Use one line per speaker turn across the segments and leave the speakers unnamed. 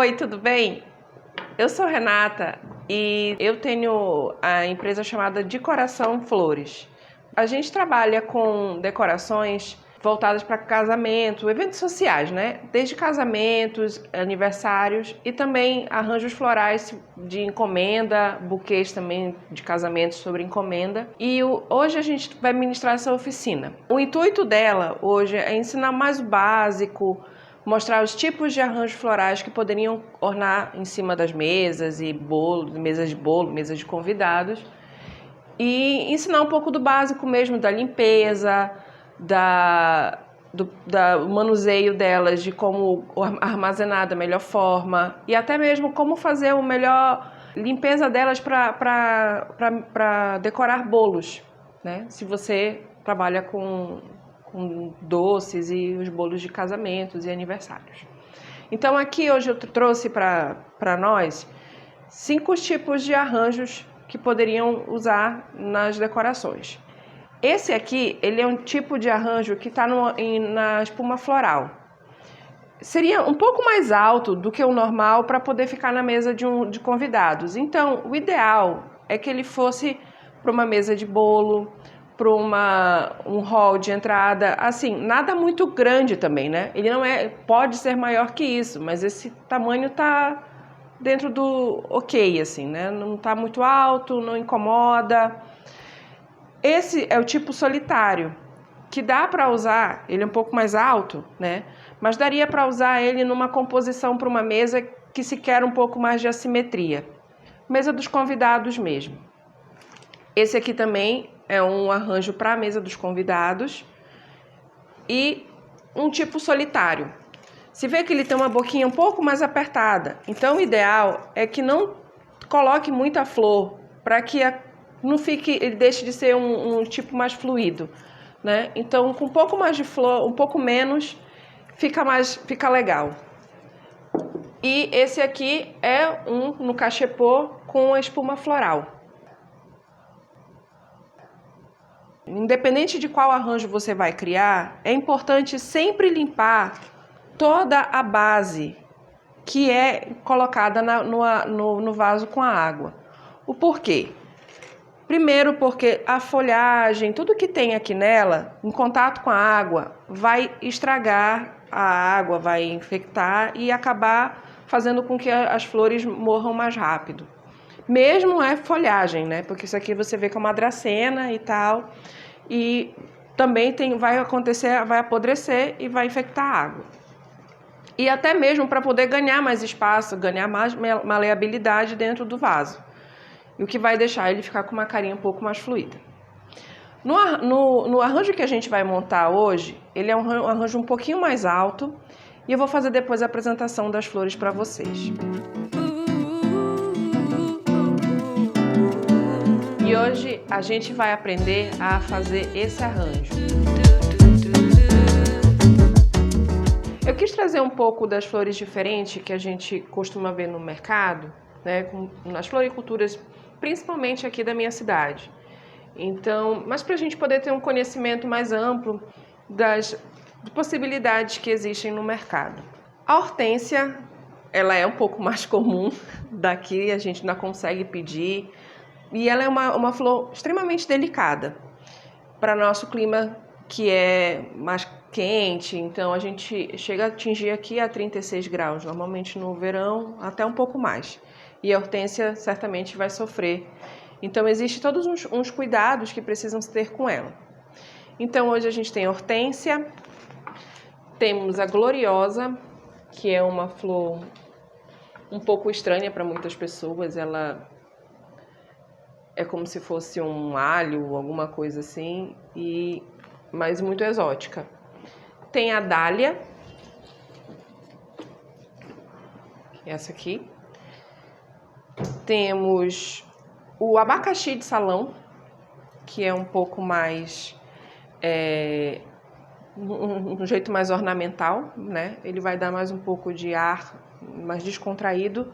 Oi, tudo bem? Eu sou Renata e eu tenho a empresa chamada Decoração Flores. A gente trabalha com decorações voltadas para casamento, eventos sociais, né? Desde casamentos, aniversários e também arranjos florais de encomenda, buquês também de casamentos sobre encomenda. E hoje a gente vai ministrar essa oficina. O intuito dela hoje é ensinar mais o básico, mostrar os tipos de arranjos florais que poderiam ornar em cima das mesas e mesas de bolo, mesas de convidados, e ensinar um pouco do básico mesmo, da limpeza, do manuseio delas, de como armazenar da melhor forma e até mesmo como fazer a melhor limpeza delas para decorar bolos, né? Se você trabalha com doces e os bolos de casamentos e aniversários. Então aqui hoje eu trouxe para nós 5 tipos de arranjos que poderiam usar nas decorações. Esse aqui, ele é um tipo de arranjo que está na espuma floral. Seria um pouco mais alto do que o normal para poder ficar na mesa de convidados. Então, o ideal é que ele fosse para uma mesa de bolo, para um hall de entrada, assim, nada muito grande também, né? Ele não pode ser maior que isso, mas esse tamanho tá dentro do ok, assim, né? Não tá muito alto, não incomoda. Esse é o tipo solitário, que dá para usar, ele é um pouco mais alto, né? Mas daria para usar ele numa composição para uma mesa que se quer um pouco mais de assimetria. Mesa dos convidados mesmo. Esse aqui também é um arranjo para a mesa dos convidados e um tipo solitário. Se vê que ele tem uma boquinha um pouco mais apertada, então o ideal é que não coloque muita flor para que não fique, ele deixe de ser um tipo mais fluido, né? Então com um pouco mais de flor, um pouco menos, fica legal. E esse aqui é no cachepô com a espuma floral. Independente de qual arranjo você vai criar, é importante sempre limpar toda a base que é colocada no vaso com a água. O porquê? Primeiro, porque a folhagem, tudo que tem aqui nela, em contato com a água, vai estragar a água, vai infectar e acabar fazendo com que as flores morram mais rápido. Mesmo é folhagem, né? Porque isso aqui você vê que é uma dracena e tal. E também vai apodrecer e vai infectar a água. E até mesmo para poder ganhar mais espaço, ganhar mais maleabilidade dentro do vaso. E o que vai deixar ele ficar com uma carinha um pouco mais fluida. No arranjo que a gente vai montar hoje, ele é um arranjo um pouquinho mais alto. E eu vou fazer depois a apresentação das flores para vocês. E hoje a gente vai aprender a fazer esse arranjo. Eu quis trazer um pouco das flores diferentes que a gente costuma ver no mercado, né, nas floriculturas, principalmente aqui da minha cidade. Então, mas para a gente poder ter um conhecimento mais amplo das possibilidades que existem no mercado. A hortênsia, ela é um pouco mais comum daqui, a gente ainda consegue pedir. E ela é uma flor extremamente delicada para nosso clima, que é mais quente. Então a gente chega a atingir aqui a 36 graus, normalmente no verão até um pouco mais. E a hortênsia certamente vai sofrer. Então existem todos uns cuidados que precisam se ter com ela. Então hoje a gente tem a hortênsia, temos a gloriosa, que é uma flor um pouco estranha para muitas pessoas. Ela é como se fosse um alho, alguma coisa assim, mas muito exótica. Tem a dália, essa aqui. Temos o abacaxi de salão, que é um pouco mais, um jeito mais ornamental, né? Ele vai dar mais um pouco de ar mais descontraído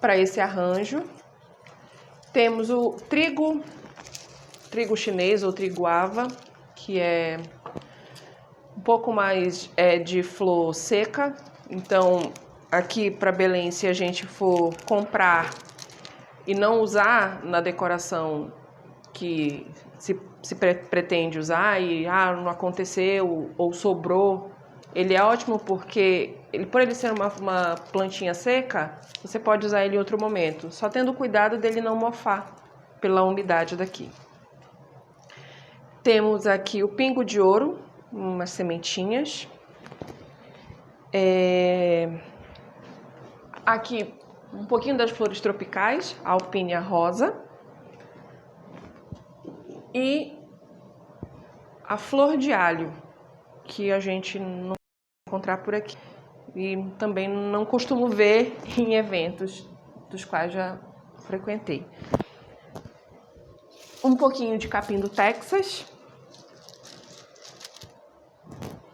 para esse arranjo. Temos o trigo chinês ou triguava, que é um pouco mais de flor seca. Então aqui para Belém, se a gente for comprar e não usar na decoração que se pretende usar e não aconteceu ou sobrou, ele é ótimo porque, por ele ser uma plantinha seca, você pode usar ele em outro momento, só tendo cuidado dele não mofar pela umidade daqui. Temos aqui o pingo de ouro, umas sementinhas. Aqui um pouquinho das flores tropicais, a alpínia rosa. E a flor de alho, que a gente não vai encontrar por aqui. E também não costumo ver em eventos dos quais já frequentei. Um pouquinho de capim do Texas.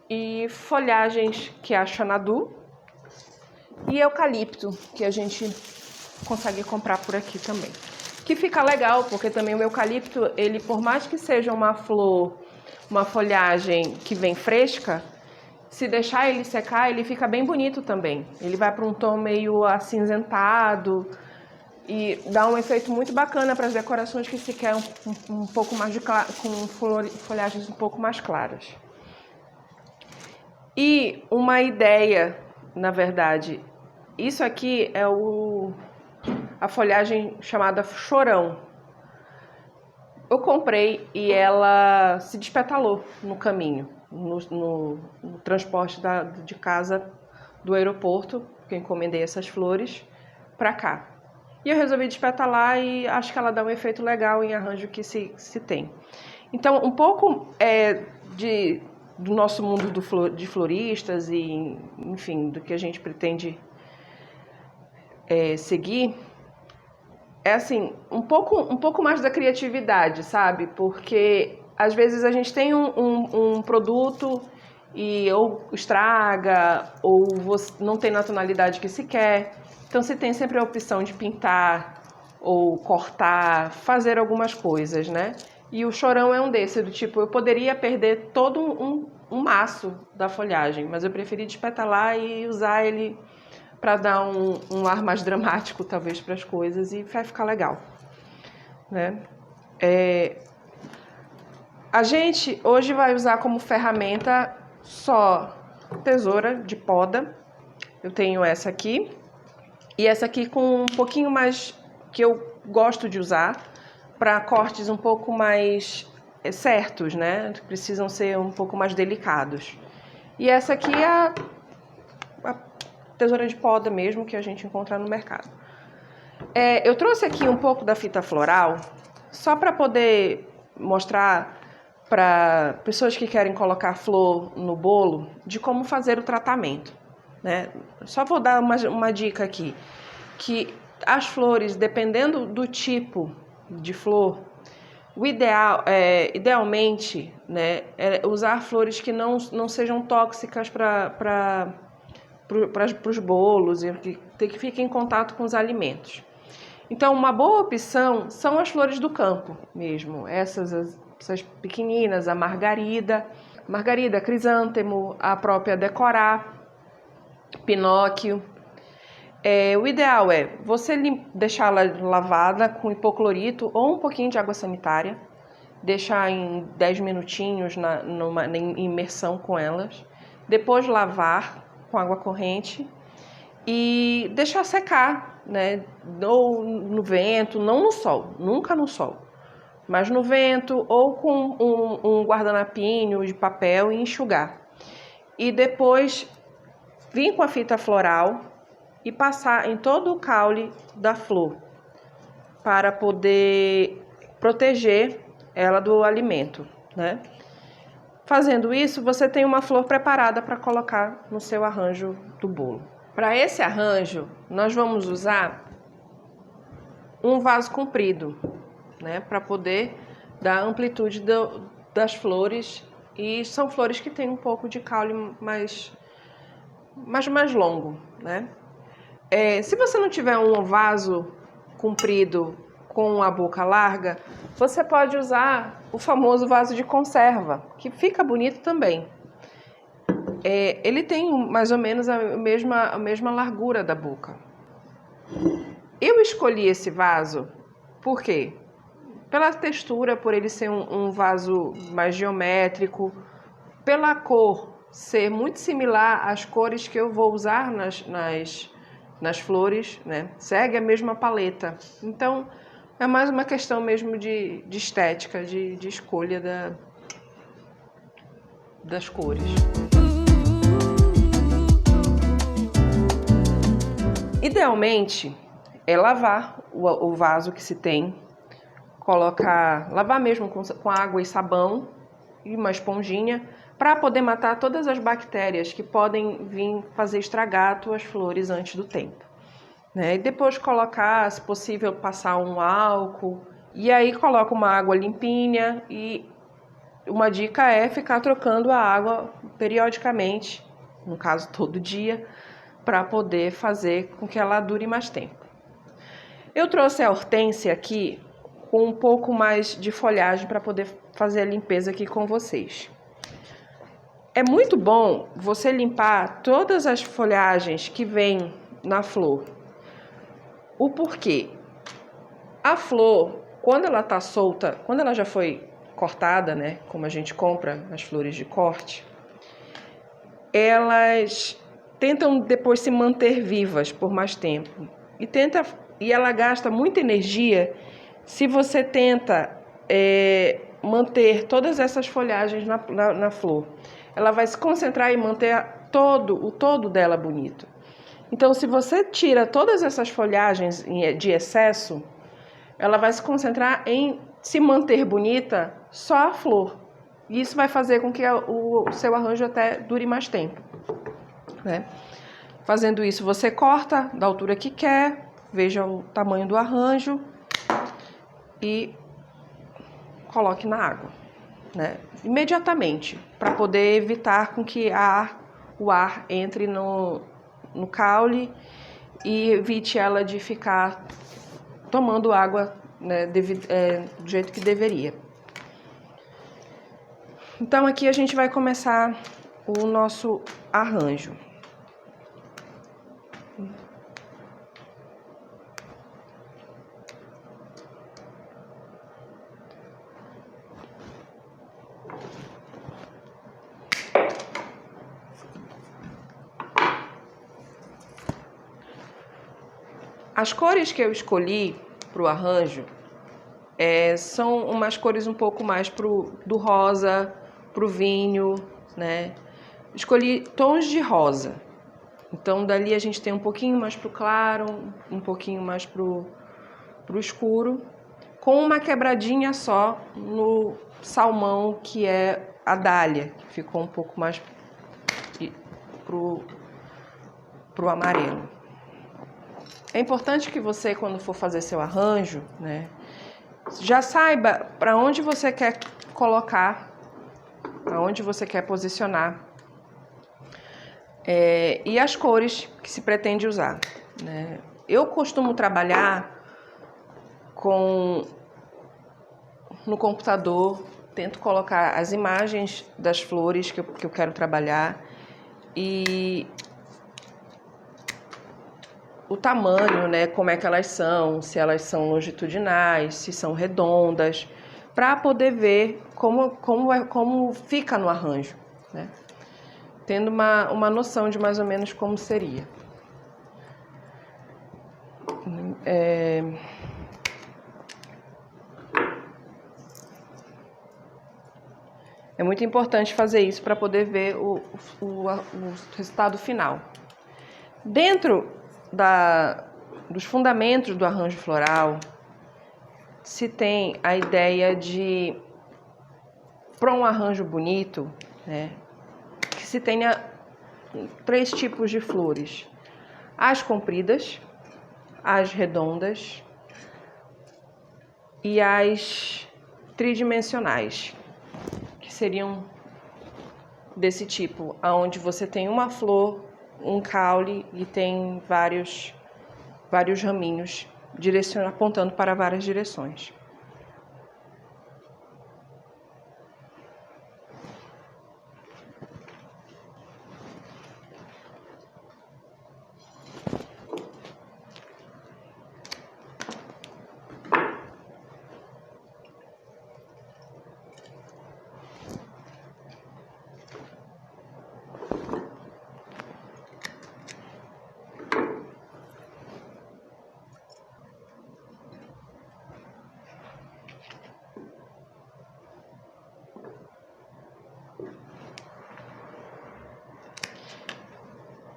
E folhagens que é a Xanadu. E eucalipto, que a gente consegue comprar por aqui também. Que fica legal, porque também o eucalipto, ele por mais que seja uma flor, uma folhagem que vem fresca, se deixar ele secar, ele fica bem bonito também. Ele vai para um tom meio acinzentado e dá um efeito muito bacana para as decorações que se quer um pouco mais com folhagens um pouco mais claras. E uma ideia, na verdade, isso aqui é a folhagem chamada chorão. Eu comprei e ela se despetalou no caminho, no transporte de casa do aeroporto, que eu encomendei essas flores, para cá. E eu resolvi despetalar e acho que ela dá um efeito legal em arranjo que se tem. Então, um pouco do nosso mundo de floristas e, enfim, do que a gente pretende seguir, é assim, um pouco mais da criatividade, sabe? Porque às vezes a gente tem um produto e ou estraga, ou não tem na tonalidade que se quer. Então se tem sempre a opção de pintar ou cortar, fazer algumas coisas, né? E o chorão é um desse, do tipo, eu poderia perder todo um maço da folhagem, mas eu preferi despetalar e usar ele para dar um ar mais dramático, talvez, para as coisas, e vai ficar legal, né? A gente hoje vai usar como ferramenta só tesoura de poda. Eu tenho essa aqui, e essa aqui com um pouquinho mais, que eu gosto de usar, para cortes um pouco mais certos, né? Precisam ser um pouco mais delicados. E essa aqui é a tesoura de poda mesmo que a gente encontra no mercado. Eu trouxe aqui um pouco da fita floral só para poder mostrar para pessoas que querem colocar flor no bolo de como fazer o tratamento, né? Só vou dar uma dica aqui, que as flores, dependendo do tipo de flor, o idealmente, né, é usar flores que não sejam tóxicas para os bolos e que fiquem em contato com os alimentos. Então, uma boa opção são as flores do campo mesmo, essas pequeninas, a margarida, crisântemo, a própria decorar, pinóquio. O ideal é você deixá-la lavada com hipoclorito ou um pouquinho de água sanitária, deixar em 10 minutinhos numa imersão com elas, depois lavar com água corrente e deixar secar, né? Ou no vento, não no sol, nunca no sol, mas no vento ou com um guardanapinho de papel e enxugar. E depois vir com a fita floral e passar em todo o caule da flor para poder proteger ela do alimento, né? Fazendo isso, você tem uma flor preparada para colocar no seu arranjo do bolo. Para esse arranjo, nós vamos usar um vaso comprido, né, para poder dar amplitude das flores, e são flores que têm um pouco de caule mais longo, né? Se você não tiver um vaso comprido com a boca larga, você pode usar o famoso vaso de conserva, que fica bonito também. ele tem mais ou menos a mesma largura da boca. Eu escolhi esse vaso, por quê? Pela textura, por ele ser um vaso mais geométrico, pela cor ser muito similar às cores que eu vou usar nas flores, né? Segue a mesma paleta. Então, é mais uma questão mesmo de estética, de escolha das cores. Idealmente, é lavar o vaso que se tem, lavar mesmo com água e sabão e uma esponjinha, para poder matar todas as bactérias que podem vir fazer estragar as tuas flores antes do tempo, né? E depois colocar, se possível, passar um álcool, e aí coloca uma água limpinha, e uma dica é ficar trocando a água periodicamente, no caso todo dia, para poder fazer com que ela dure mais tempo. Eu trouxe a hortênsia aqui com um pouco mais de folhagem para poder fazer a limpeza aqui com vocês. É muito bom você limpar todas as folhagens que vêm na flor. O porquê? A flor, quando ela está solta, quando ela já foi cortada, né, como a gente compra as flores de corte, elas tentam depois se manter vivas por mais tempo. E ela gasta muita energia se você tenta manter todas essas folhagens na flor. Ela vai se concentrar em manter o todo dela bonito. Então, se você tira todas essas folhagens de excesso, ela vai se concentrar em se manter bonita só a flor. E isso vai fazer com que o seu arranjo até dure mais tempo, né? Fazendo isso, você corta da altura que quer, veja o tamanho do arranjo e coloque na água, né? Imediatamente, para poder evitar com que o ar entre no caule e evite ela de ficar tomando água, né, do jeito que deveria. Então aqui a gente vai começar o nosso arranjo. As cores que eu escolhi para o arranjo são umas cores um pouco mais do rosa, pro vinho, né? Escolhi tons de rosa. Então, dali a gente tem um pouquinho mais pro claro, um pouquinho mais pro escuro, com uma quebradinha só no salmão, que é a dália, que ficou um pouco mais pro amarelo. É importante que você, quando for fazer seu arranjo, né, já saiba para onde você quer colocar, aonde você quer posicionar, e as cores que se pretende usar, né? Eu costumo trabalhar no computador, tento colocar as imagens das flores que eu quero trabalhar e o tamanho, né, como é que elas são, se elas são longitudinais, se são redondas, para poder ver como fica no arranjo, né? Tendo uma noção de mais ou menos como seria. É muito importante fazer isso para poder ver o resultado final. Dentro dos fundamentos do arranjo floral, se tem a ideia de, para um arranjo bonito, né, que se tenha 3 tipos de flores: as compridas, as redondas e as tridimensionais, que seriam desse tipo, aonde você tem uma flor, um caule e tem vários raminhos apontando para várias direções.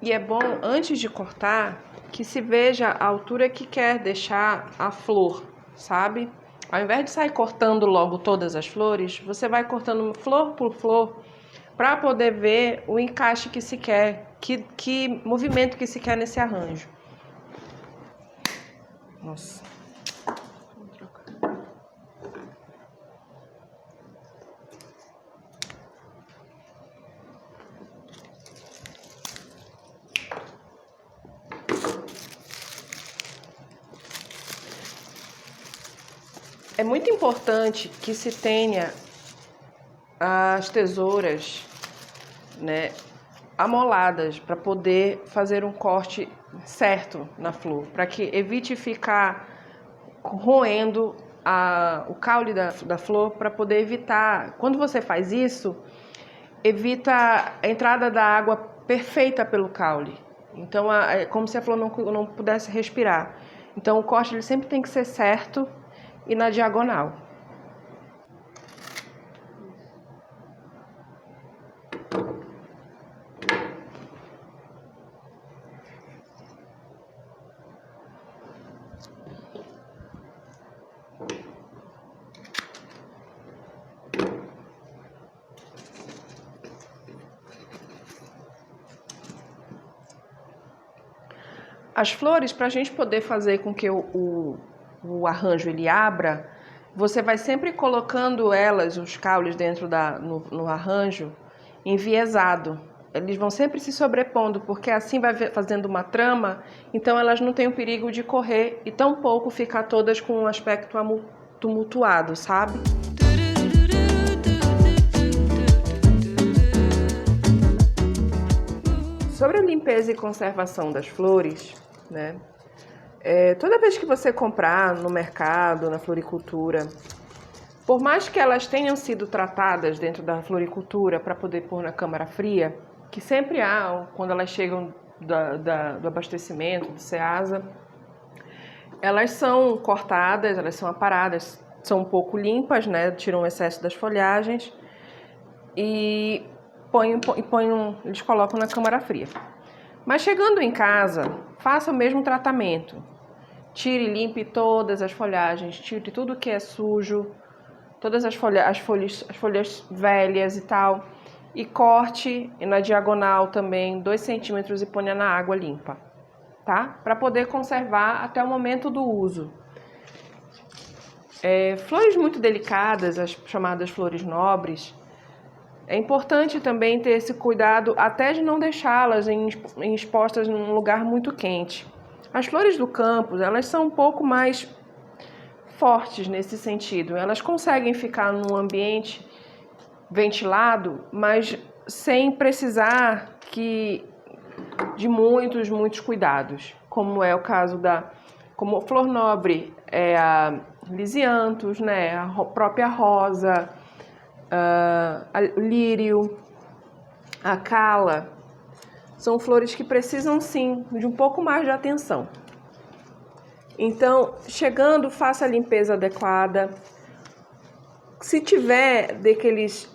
E é bom, antes de cortar, que se veja a altura que quer deixar a flor, sabe? Ao invés de sair cortando logo todas as flores, você vai cortando flor por flor para poder ver o encaixe que se quer, que movimento que se quer nesse arranjo. Nossa. É muito importante que se tenha as tesouras, né, amoladas para poder fazer um corte certo na flor, para que evite ficar roendo o caule da flor, para poder evitar, quando você faz isso, evita a entrada da água perfeita pelo caule. Então é como se a flor não pudesse respirar. Então o corte ele sempre tem que ser certo e na diagonal. As flores, para a gente poder fazer com que o arranjo ele abra, você vai sempre colocando elas, os caules dentro no arranjo, enviesado. Eles vão sempre se sobrepondo, porque assim vai fazendo uma trama, então elas não têm o perigo de correr e tampouco ficar todas com um aspecto tumultuado, sabe? Sobre a limpeza e conservação das flores, né? Toda vez que você comprar no mercado, na floricultura, por mais que elas tenham sido tratadas dentro da floricultura para poder pôr na câmara fria, que sempre há quando elas chegam do abastecimento, do Ceasa, elas são cortadas, elas são aparadas, são um pouco limpas, né? Tiram o excesso das folhagens e eles colocam na câmara fria. Mas chegando em casa, faça o mesmo tratamento. Tire e limpe todas as folhagens, tire tudo que é sujo, todas as folhas velhas e tal. E corte na diagonal também 2 centímetros e ponha na água limpa, tá? Para poder conservar até o momento do uso. Flores muito delicadas, as chamadas flores nobres, é importante também ter esse cuidado até de não deixá-las expostas num lugar muito quente. As flores do campo, elas são um pouco mais fortes nesse sentido. Elas conseguem ficar num ambiente ventilado, mas sem precisar de muitos cuidados. Como é o caso como flor nobre, a lisianthus, né, a própria rosa, o lírio, a cala, são flores que precisam sim de um pouco mais de atenção. Então, chegando, faça a limpeza adequada. Se tiver daqueles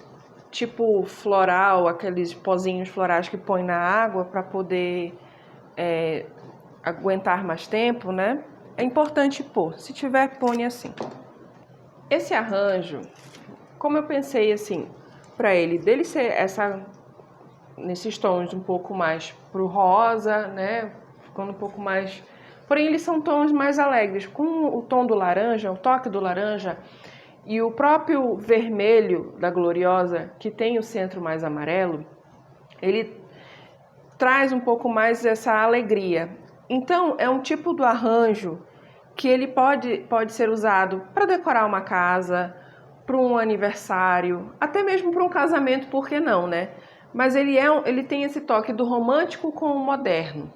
tipo floral, aqueles pozinhos florais que põe na água para poder aguentar mais tempo, né? É importante pôr. Se tiver, põe assim. Esse arranjo, como eu pensei assim, para dele ser nesses tons um pouco mais pro rosa, né? Ficando um pouco mais. Porém, eles são tons mais alegres. Com o tom do laranja, o toque do laranja e o próprio vermelho da Gloriosa, que tem o centro mais amarelo, ele traz um pouco mais essa alegria. Então, é um tipo do arranjo que ele pode ser usado para decorar uma casa, para um aniversário, até mesmo para um casamento, por que não, né? Mas ele tem esse toque do romântico com o moderno,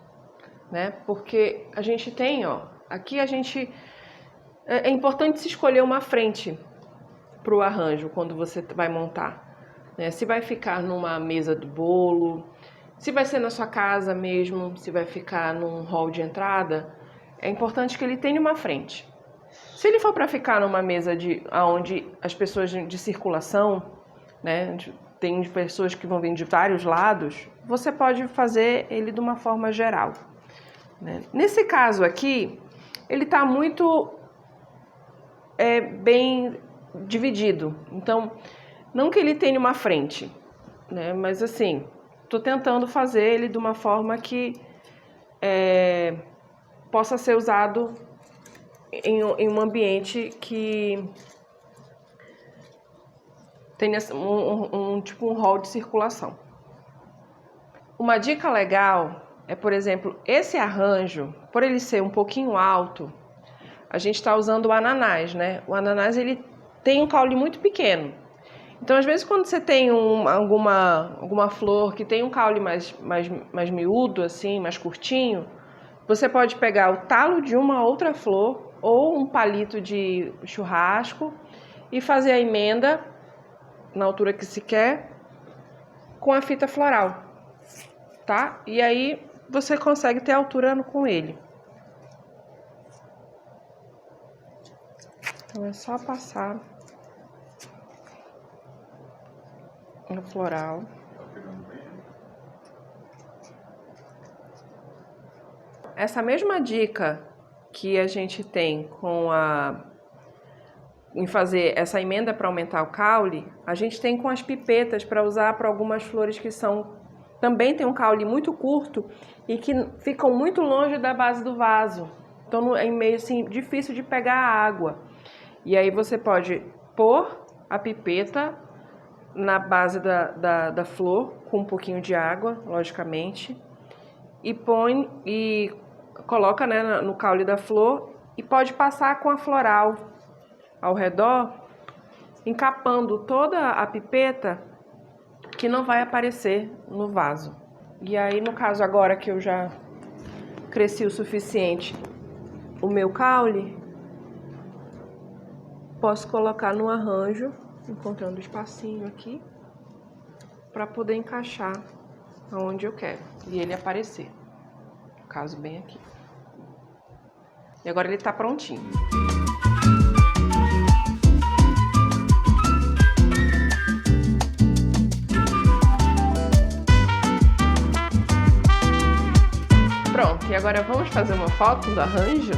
né? Porque a gente tem, aqui é importante se escolher uma frente para o arranjo quando você vai montar, né? Se vai ficar numa mesa do bolo, se vai ser na sua casa mesmo, se vai ficar num hall de entrada, é importante que ele tenha uma frente. Se ele for para ficar numa mesa onde as pessoas de circulação, né, tem pessoas que vão vir de vários lados, você pode fazer ele de uma forma geral, né? Nesse caso aqui, ele está muito bem dividido, então não que ele tenha uma frente, né? Mas assim, estou tentando fazer ele de uma forma que possa ser usado em um ambiente que tenha tipo um hall de circulação. Uma dica legal é, por exemplo, esse arranjo, por ele ser um pouquinho alto, a gente está usando o ananás, né? O ananás ele tem um caule muito pequeno. Então, às vezes, quando você tem alguma flor que tem um caule mais miúdo, assim, mais curtinho, você pode pegar o talo de uma outra flor ou um palito de churrasco e fazer a emenda na altura que se quer com a fita floral, tá? E aí você consegue ter altura com ele. Então é só passar no floral. Essa mesma dica que a gente tem em fazer essa emenda para aumentar o caule, a gente tem com as pipetas para usar para algumas flores que também tem um caule muito curto e que ficam muito longe da base do vaso. Então é meio assim difícil de pegar a água. E aí você pode pôr a pipeta na base da flor com um pouquinho de água, logicamente, e coloca, né, no caule da flor e pode passar com a floral ao redor, encapando toda a pipeta que não vai aparecer no vaso. E aí, no caso agora que eu já cresci o suficiente o meu caule, posso colocar no arranjo, encontrando o espacinho aqui, para poder encaixar aonde eu quero e ele aparecer, no caso bem aqui. E agora ele está prontinho. Pronto, e agora vamos fazer uma foto do arranjo?